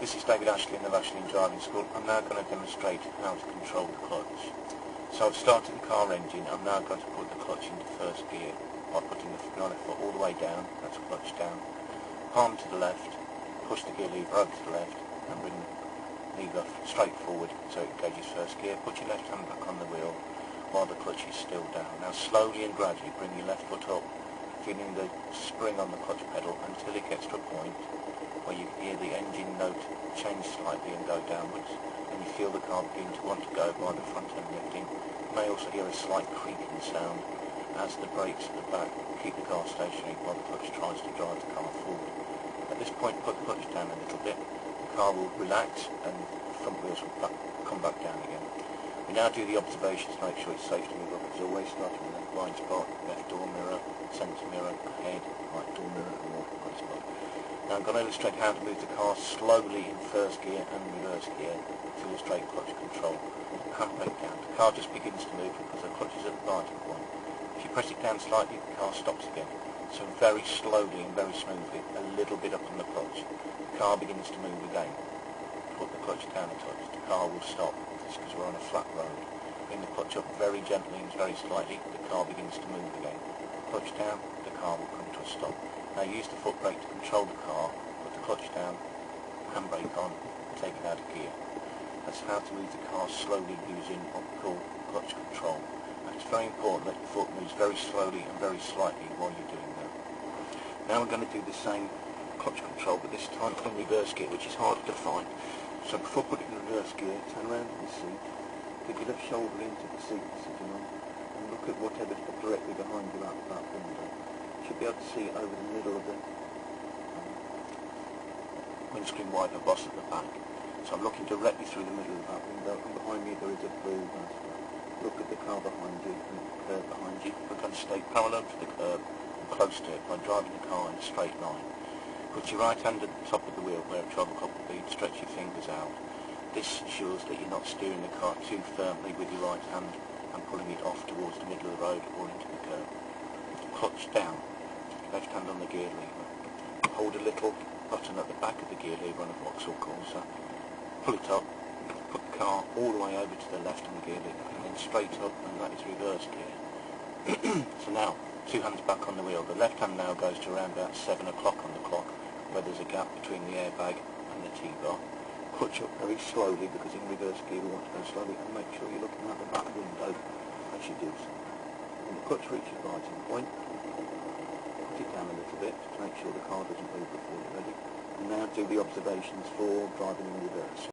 This is David Ashling of AshlIng Driving School. I'm now going to demonstrate how to control the clutch. So I've started the car engine. I'm now going to put the clutch into first gear by putting the right foot all the way down, that's clutch down, palm to the left, push the gear lever over to the left and bring the lever straight forward so it engages first gear. Put your left hand back on the wheel while the clutch is still down. Now slowly and gradually bring your left foot up, feeling the spring on the clutch pedal until it gets to a point where you hear the engine note change slightly and go downwards, and you feel the car begin to want to go by the front end lifting. You may also hear a slight creaking sound as the brakes at the back keep the car stationary while the clutch tries to drive the car forward. At this point, put the clutch down a little bit, the car will relax and the front wheels will come back down again. We now do the observations to make sure it's safe to move up. As always, starting with the blind spot, left door mirror, centre mirror, ahead, right door mirror and more blind spot. Now I'm going to illustrate how to move the car slowly in first gear and reverse gear to illustrate clutch control. Handbrake down. The car just begins to move because the clutch is at the biting point. If you press it down slightly, the car stops again. So very slowly and very smoothly, a little bit up on the clutch, the car begins to move again. Put the clutch down a touch, the car will stop. This is because we're on a flat road. Bring the clutch up very gently and very slightly, the car begins to move again. Clutch down, the car will come to a stop. Now use the foot brake to control the car, put the clutch down, handbrake on, take it out of gear. That's how to move the car slowly using what we call clutch control. And it's very important that your foot moves very slowly and very slightly while you're doing that. Now we're going to do the same clutch control, but this time in reverse gear, which is harder to find. So before putting it in reverse gear, turn around in the seat, put your left shoulder into the seat you're sitting on, and look at whatever's directly behind you out that window. You should be able to see over the middle of the windscreen wiper boss at the back. So I'm looking directly through the middle of that window, and behind me there is a blue mask. Look at the car behind you and the curb behind you. We're going to stay parallel to the curb and close to it by driving the car in a straight line. Put your right hand at the top of the wheel where a travel clock will be, stretch your fingers out. This ensures that you're not steering the car too firmly with your right hand and pulling it off towards the middle of the road or into the curb. Clutch down, left hand on the gear lever. Hold a little button at the back of the gear lever on a Vauxhall Corsa. Pull it up, put the car all the way over to the left on the gear lever and then straight up, and that is reverse gear. So now, two hands back on the wheel. The left hand now goes to around about 7 o'clock on the clock, where there's a gap between the airbag and the T-bar. Clutch up very slowly, because in reverse gear we want to go slowly, and make sure you're looking out the back window as you do so. When the clutch reaches the biting point, put it down a little bit to make sure the car doesn't move before you're ready. And now do the observations for driving in reverse.